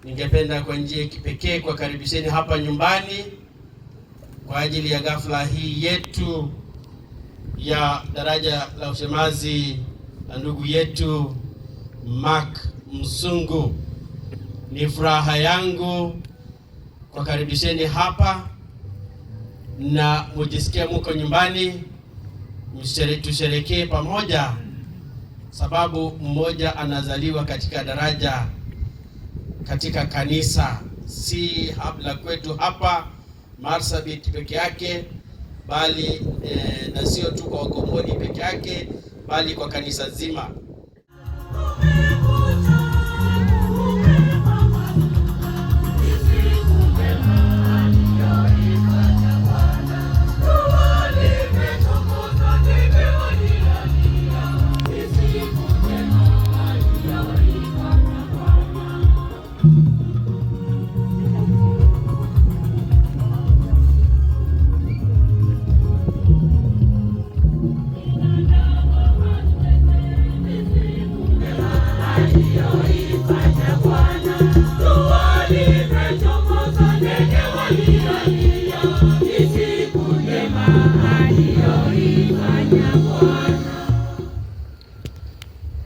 ningependa kwa njia ya kipekee kuwakaribisheni hapa nyumbani kwa ajili ya ghafla hii yetu ya daraja la ushemazi la ndugu yetu Mark Musungu. Ni furaha yangu kuwakaribisheni hapa na mujisikie muko nyumbani, tusherekee pamoja, sababu mmoja anazaliwa katika daraja katika kanisa, si habla kwetu hapa Marsabit peke yake, bali na sio tu kwa Wagomboni peke yake, bali kwa kanisa zima.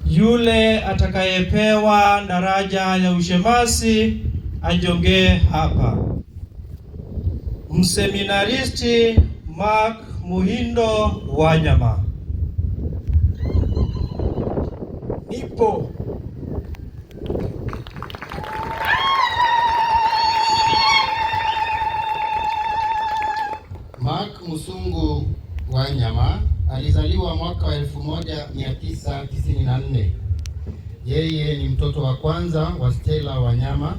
Yule atakayepewa daraja ya ushemasi ajongee hapa. Mseminaristi Mark Muhindo Wanyama. Nipo. Mark Musungu Wanyama alizaliwa mwaka wa 1994. Yeye ni mtoto wa kwanza wa Stella Wanyama.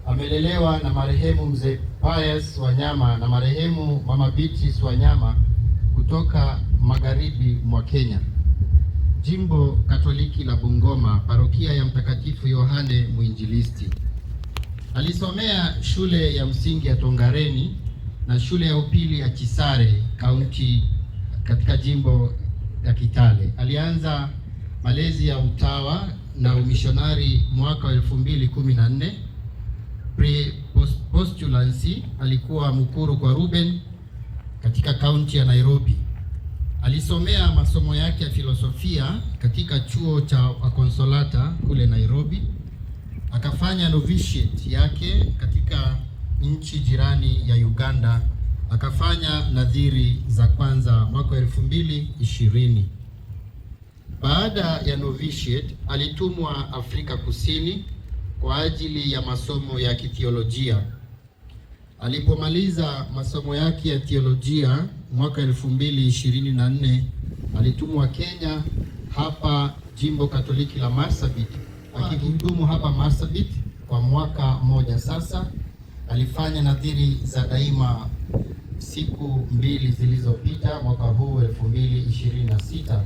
Amelelewa na marehemu mzee Pius Wanyama na marehemu mama Beatrice Wanyama kutoka magharibi mwa Kenya, Jimbo Katoliki la Bungoma, parokia ya Mtakatifu Yohane Mwinjilisti. Alisomea shule ya msingi ya Tongareni na shule ya upili ya Chisare kaunti katika jimbo ya Kitale. Alianza malezi ya utawa na umishonari mwaka wa 2014. Postulancy alikuwa mkuru kwa Ruben katika kaunti ya Nairobi. Alisomea masomo yake ya filosofia katika chuo cha Consolata kule Nairobi. Akafanya novitiate yake katika nchi jirani ya Uganda. Akafanya nadhiri za kwanza mwaka 2020. Baada ya novitiate alitumwa Afrika Kusini kwa ajili ya masomo ya kithiolojia. Alipomaliza masomo yake ya theolojia mwaka 2024, alitumwa Kenya hapa Jimbo Katoliki la Marsabit. Akihudumu hapa Marsabit kwa mwaka mmoja sasa. Alifanya nadhiri za daima siku 2 zilizopita mwaka huu 2026.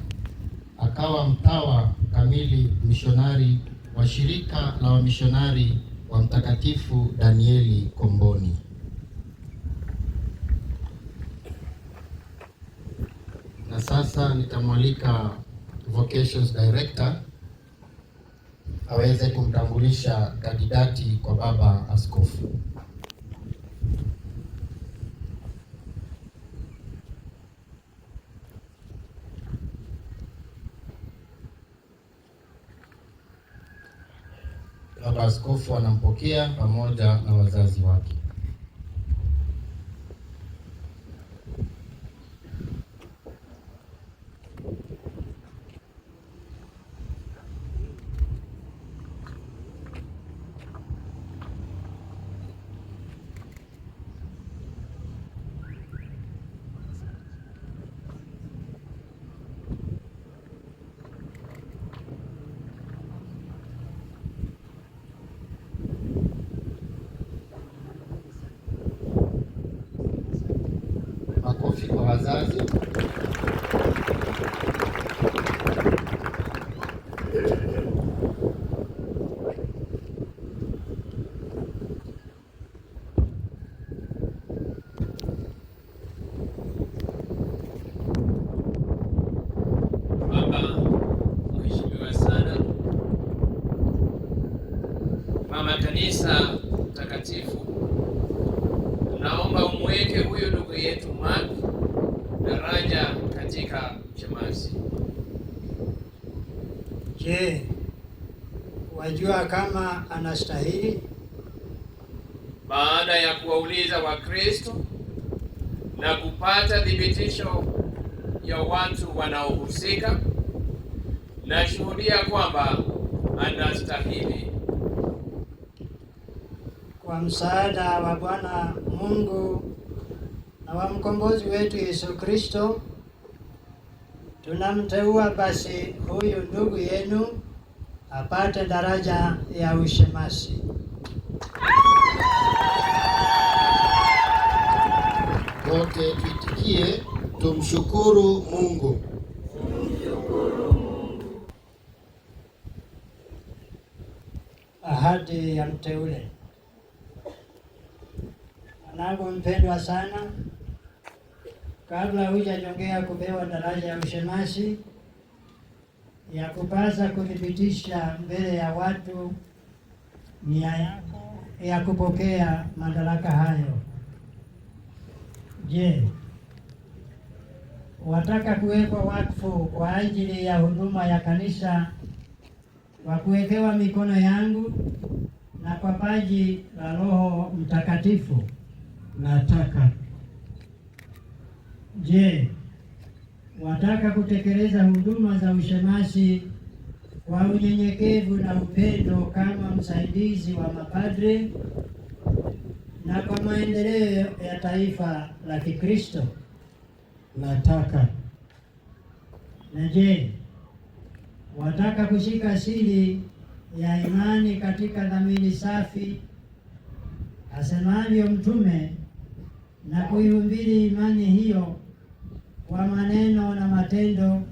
Akawa mtawa kamili mishonari wa shirika la wamishonari wa Mtakatifu Danieli Komboni. Na sasa nitamwalika Vocations Director aweze kumtambulisha kandidati kwa baba askofu. Baba askofu anampokea pamoja na wazazi wake. Makofi kwa wazazi. Mama Kanisa Takatifu, naomba umweke huyu ndugu yetu Mark daraja katika ushemasi. Je, wajua kama anastahili? Baada ya kuwauliza Wakristo na kupata thibitisho ya watu wanaohusika, nashuhudia kwamba anastahili. Kwa msaada wa Bwana Mungu na wa mkombozi wetu Yesu Kristo, tunamteua basi huyu ndugu yenu apate daraja ya ushemasi. Wote tuitikie, tumshukuru Mungu. Ahadi ya mteule. Mwanangu mpendwa sana, kabla hujajongea kupewa daraja ya ushemasi, ya kupasa kuthibitisha mbele ya watu nia yako ya kupokea madaraka hayo. Je, wataka kuwekwa wakfu kwa ajili ya huduma ya kanisa kwa kuwekewa mikono yangu na kwa paji la Roho Mtakatifu? Nataka. Je, wataka kutekeleza huduma za ushemasi kwa unyenyekevu na upendo kama msaidizi wa mapadre na kwa maendeleo ya taifa la Kikristo? Nataka. Na je, wataka kushika siri ya imani katika dhamiri safi asemavyo mtume, na kuihubiri imani hiyo kwa maneno na matendo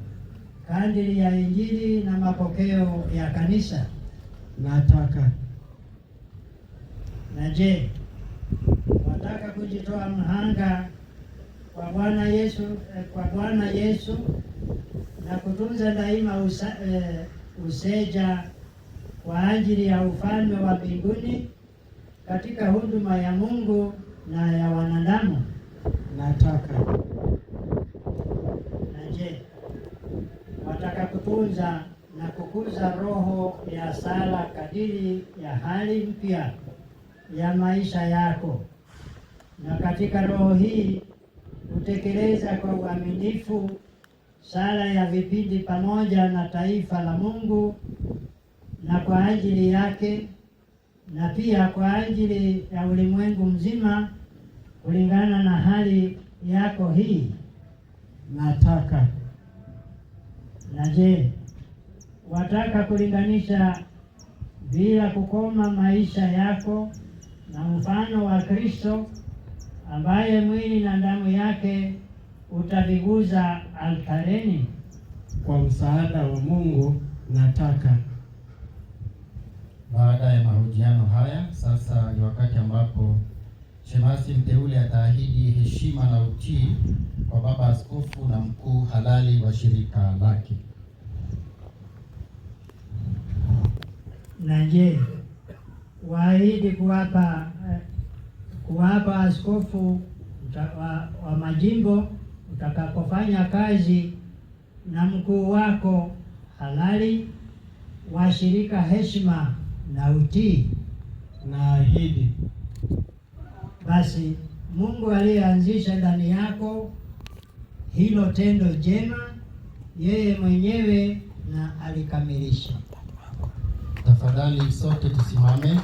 kadiri ya Injili na mapokeo ya kanisa? Nataka. Na je, wataka kujitoa mhanga kwa Bwana Yesu na kutunza daima useja kwa ajili ya ufalme wa mbinguni katika huduma ya Mungu na ya wanadamu? Nataka. Na je, wataka kutunza na kukuza roho ya sala kadiri ya hali mpya ya maisha yako, na katika roho hii kutekeleza kwa uaminifu sala ya vipindi pamoja na taifa la Mungu na kwa ajili yake na pia kwa ajili ya ulimwengu mzima kulingana na hali yako hii? Nataka. Na je, wataka kulinganisha bila kukoma maisha yako na mfano wa Kristo ambaye mwili na damu yake utaviguza altareni? Kwa msaada wa Mungu nataka. Baada ya mahojiano haya, sasa ni wakati ambapo shemasi mteule ataahidi heshima na utii kwa baba askofu na mkuu halali wa shirika lake. Na je, waahidi kuwapa askofu wa majimbo utakapofanya kazi na mkuu wako halali wa shirika heshima na utii? Naahidi. Basi Mungu aliyeanzisha ndani yako hilo tendo jema, yeye mwenyewe na alikamilisha. Tafadhali sote tusimame.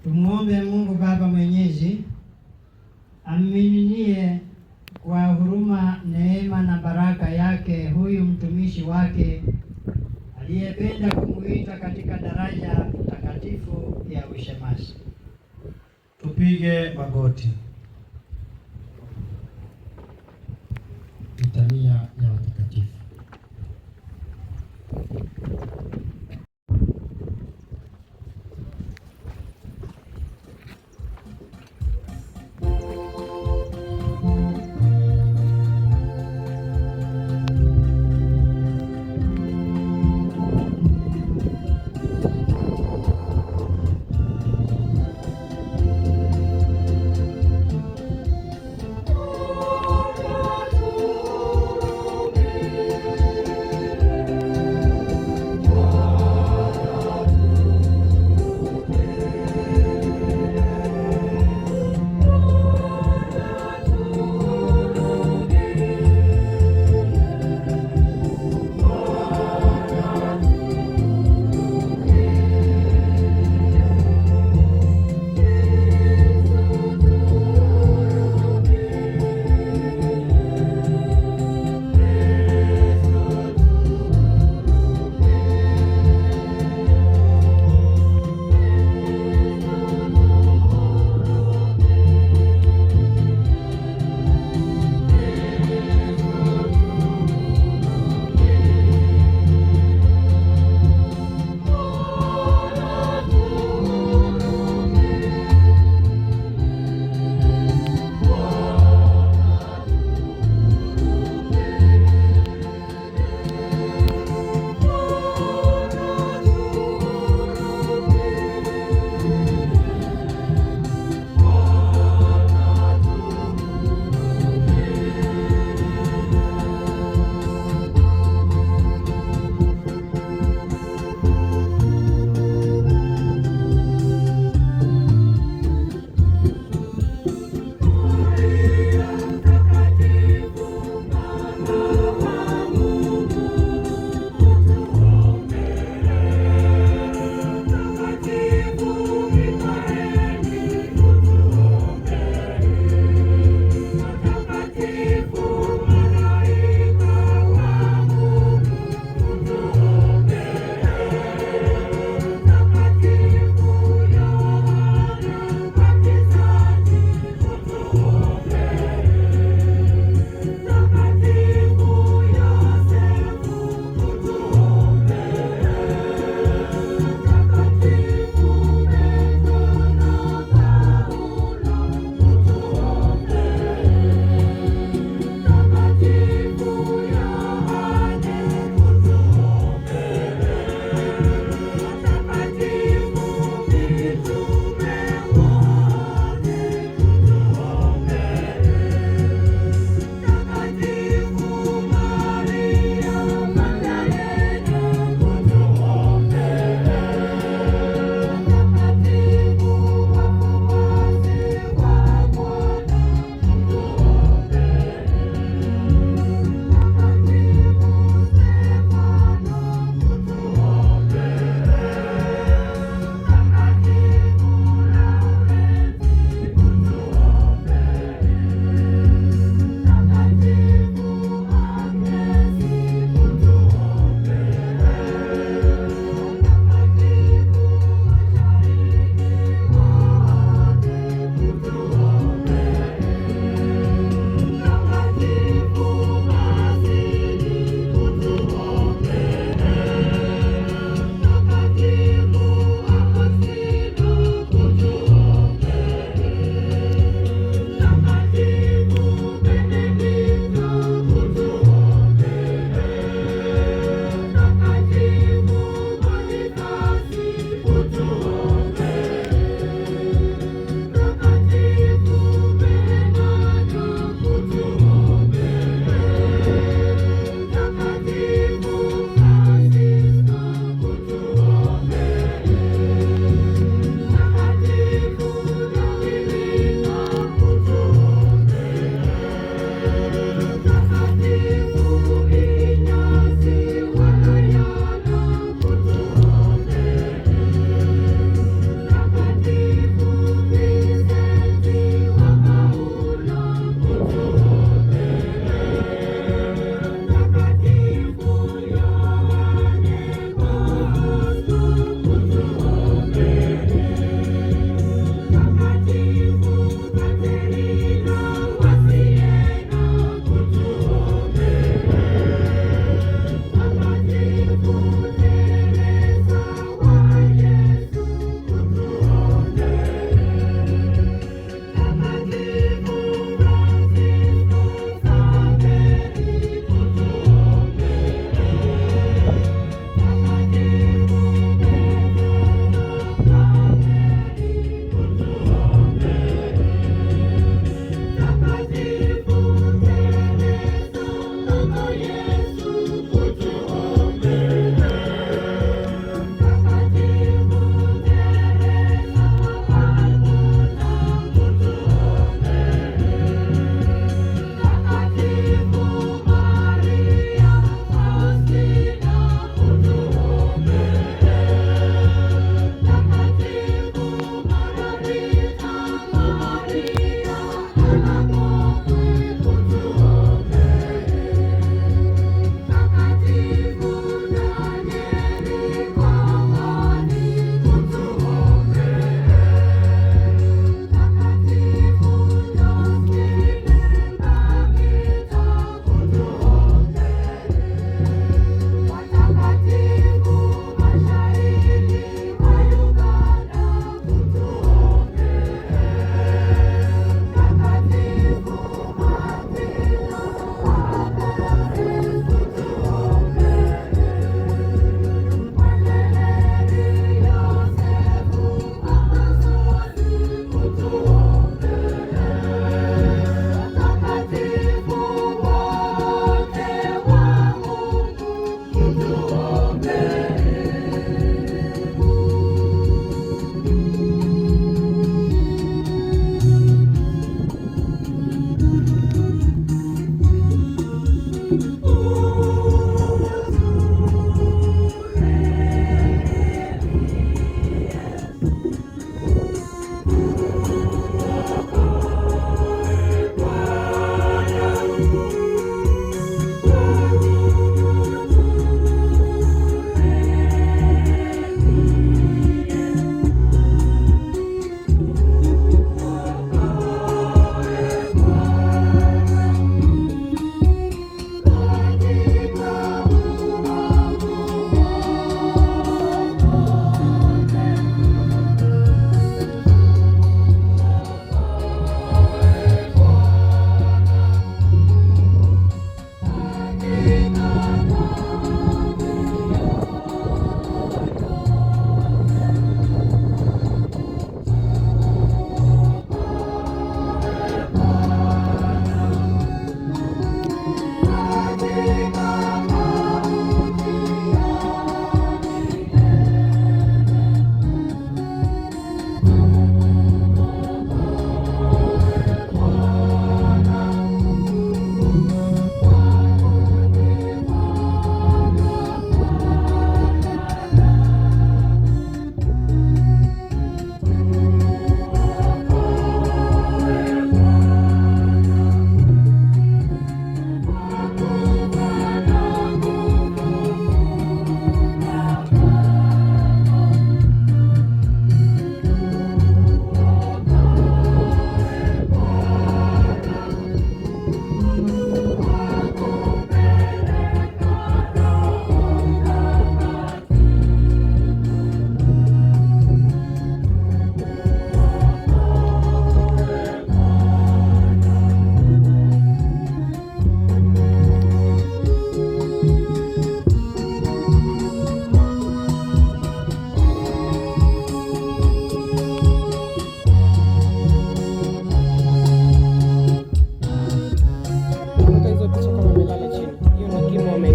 Tumwombe Mungu Baba Mwenyezi ammiminie kwa huruma, neema na baraka yake huyu mtumishi wake aliyependa kumuita katika daraja takatifu ya ushemasi. Tupige magoti. Litania ya watakatifu.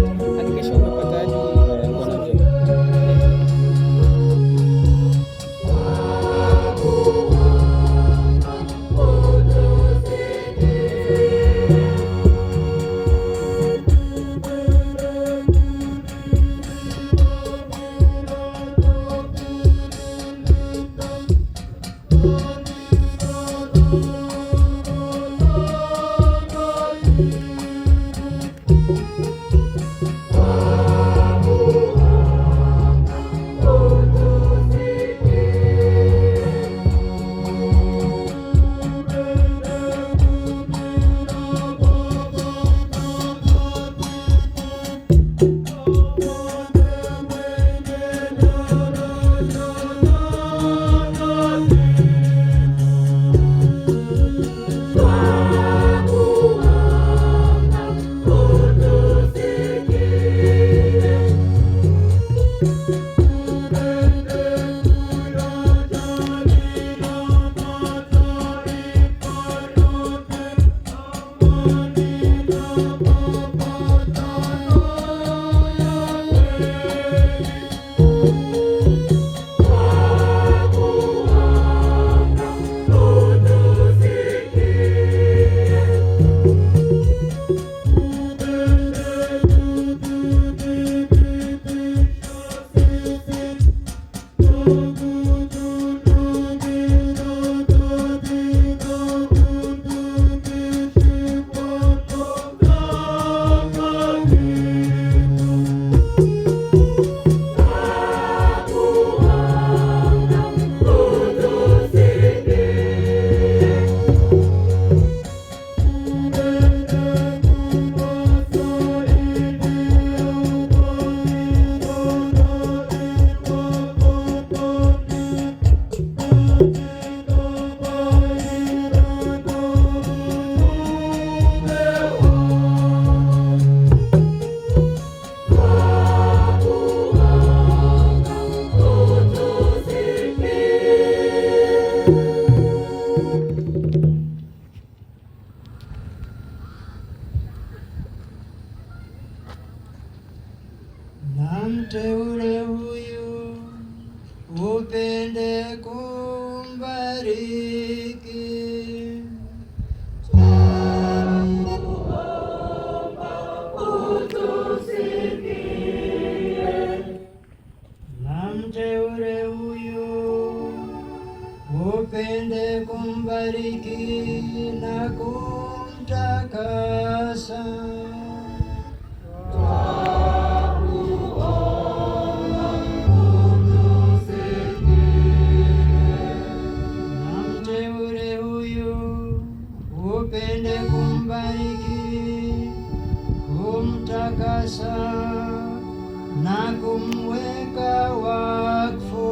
comment. Hakikisha umepata hadi na mteule huyu upende kumbariki. Na mteule huyu upende kumbariki na kumtakasa. Upende kumbariki, kumtakasa na kumweka wakfu.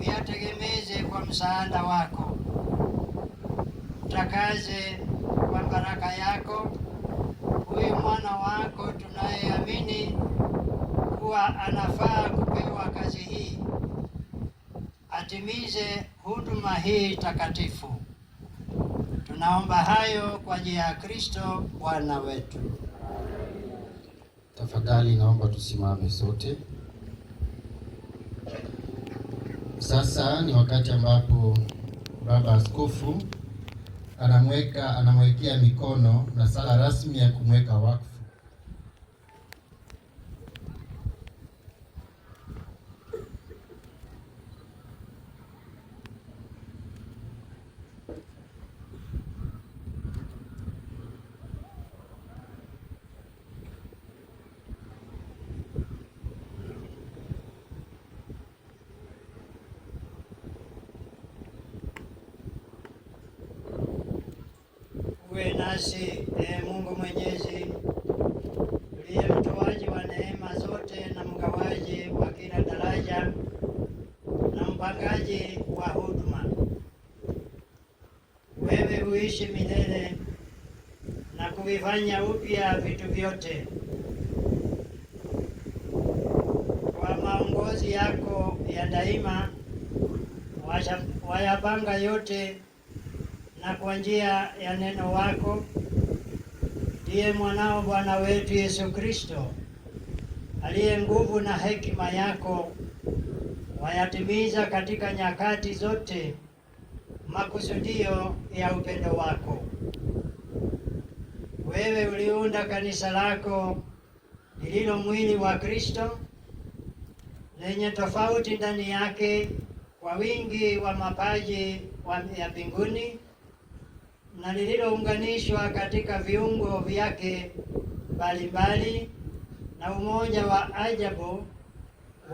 uyategemeze kwa msaada wako. Utakaze kwa baraka yako huyu mwana wako tunayeamini kuwa anafaa kupewa kazi hii, atimize huduma hii takatifu. Tunaomba hayo kwa njia ya Kristo Bwana wetu. Tafadhali naomba tusimame sote. Sasa ni wakati ambapo Baba Askofu anamwekea mikono na sala rasmi ya kumweka wakfu. Uwe nasi Mungu Mwenyezi, uliye mtoaji wa neema zote na mgawaji wa kila daraja na mpangaji wa huduma. Wewe huishi milele na kuvifanya upya vitu vyote kwa maongozi yako ya daima, wayapanga yote na kwa njia ya neno wako ndiye mwanao Bwana wetu Yesu Kristo, aliye nguvu na hekima yako, wayatimiza katika nyakati zote makusudio ya upendo wako. Wewe uliunda kanisa lako lililo mwili wa Kristo, lenye tofauti ndani yake kwa wingi wa mapaji ya mbinguni, na lililounganishwa katika viungo vyake mbalimbali na umoja wa ajabu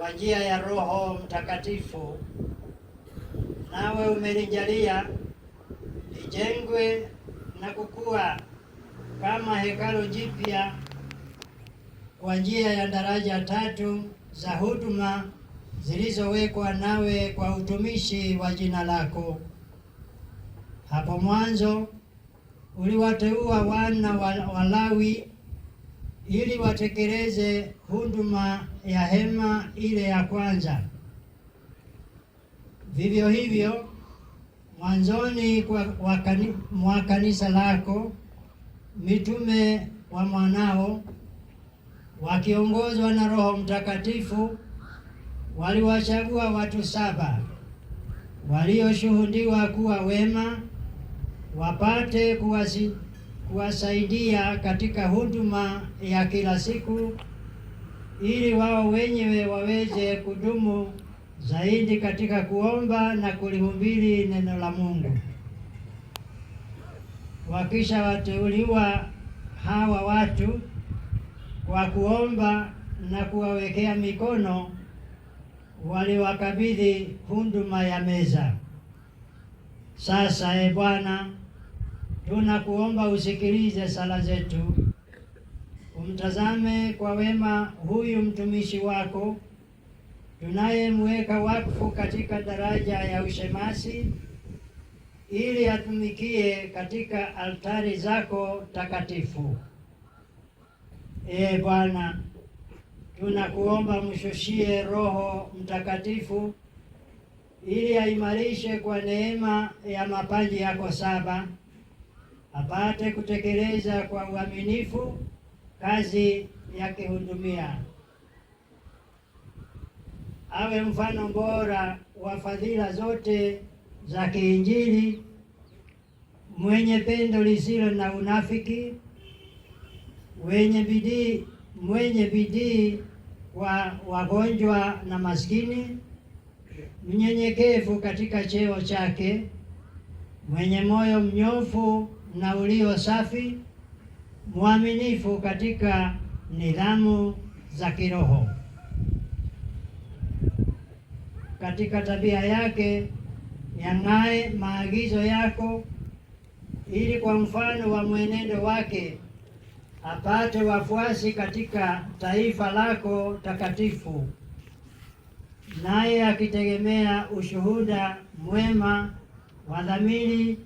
wa njia ya Roho Mtakatifu. Nawe umelijalia lijengwe na kukua kama hekalu jipya kwa njia ya daraja tatu za huduma zilizowekwa nawe kwa utumishi wa jina lako. Hapo mwanzo uliwateua wana wa Lawi ili watekeleze huduma ya hema ile ya kwanza. Vivyo hivyo mwanzoni mwa kanisa lako mitume wa mwanao wakiongozwa na Roho Mtakatifu waliwachagua watu 7 walioshuhudiwa kuwa wema, wapate kuwasaidia katika huduma ya kila siku, ili wao wenyewe waweze kudumu zaidi katika kuomba na kulihubiri neno la Mungu. Wakisha wateuliwa hawa watu kwa kuomba na kuwawekea mikono, waliwakabidhi huduma ya meza. Sasa Bwana, tunakuomba usikilize sala zetu, umtazame kwa wema huyu mtumishi wako tunayemweka wakfu katika daraja ya ushemasi, ili atumikie katika altari zako takatifu. Bwana, tunakuomba mshushie Roho Mtakatifu ili aimarishe kwa neema ya mapaji yako 7, apate kutekeleza kwa uaminifu kazi ya kihudumia. Awe mfano bora wa fadhila zote za kiinjili, mwenye pendo lisilo na unafiki, mwenye bidii kwa wagonjwa na maskini, mnyenyekevu katika cheo chake, mwenye moyo mnyofu na ulio safi, mwaminifu katika nidhamu za kiroho. Katika tabia yake yang'ae maagizo yako, ili kwa mfano wa mwenendo wake apate wafuasi katika taifa lako takatifu. naye akitegemea ushuhuda mwema wa dhamiri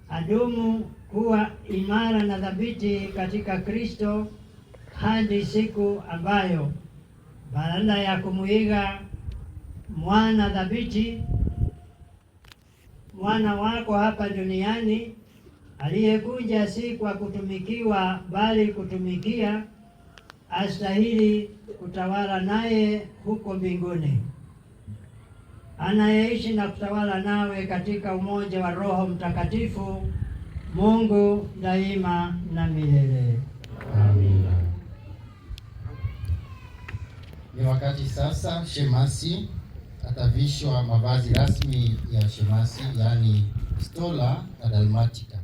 adumu kuwa imara na thabiti katika Kristo hadi siku ambayo baada ya kumuiga mwana thabiti, mwana wako hapa duniani, aliyekuja si kwa kutumikiwa bali kutumikia, astahili kutawala naye huko mbinguni, anayeishi na kutawala nawe katika umoja wa Roho Mtakatifu, Mungu daima na milele. Amina. Ni wakati sasa shemasi atavishwa mavazi rasmi ya shemasi, yaani stola na dalmatika.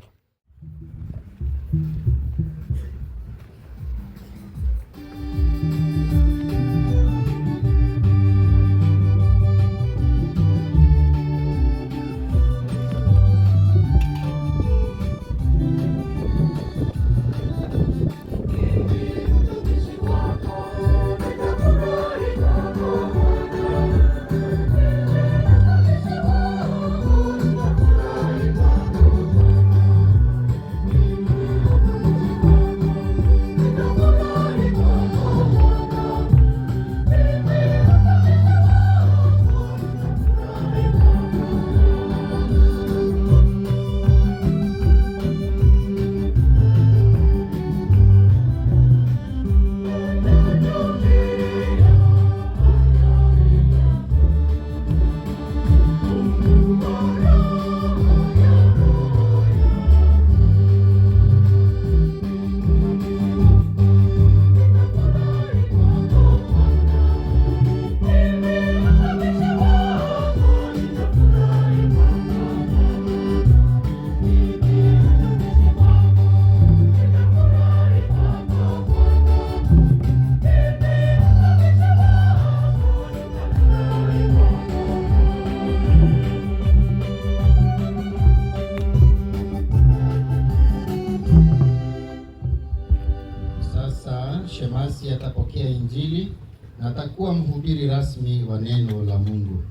Shemasi atapokea Injili na atakuwa mhubiri rasmi wa neno la Mungu.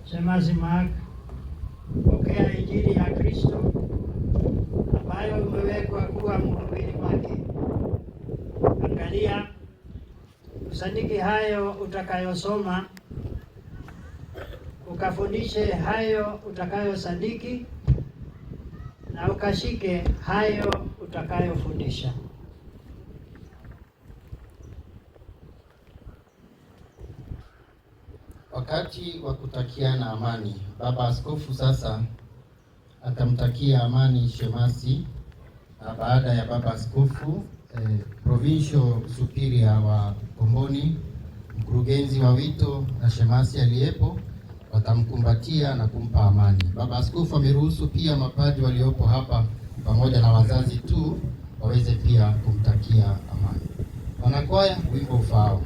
Shemasi Mark, pokea Injili ya Kristo ambayo umewekwa kuwa mhubiri wake. Angalia, usadiki hayo utakayosoma, ukafundishe hayo utakayosadiki, na ukashike hayo utakayofundisha. Wakati wa kutakiana amani, Baba Askofu sasa atamtakia amani shemasi, na baada ya Baba Askofu Provincial Superior wa Komboni, mkurugenzi wa wito na shemasi aliyepo watamkumbatia na kumpa amani. Baba Askofu ameruhusu pia mapadri waliopo hapa pamoja na wazazi tu waweze pia kumtakia amani. Wanakwaya, wimbo ufaao.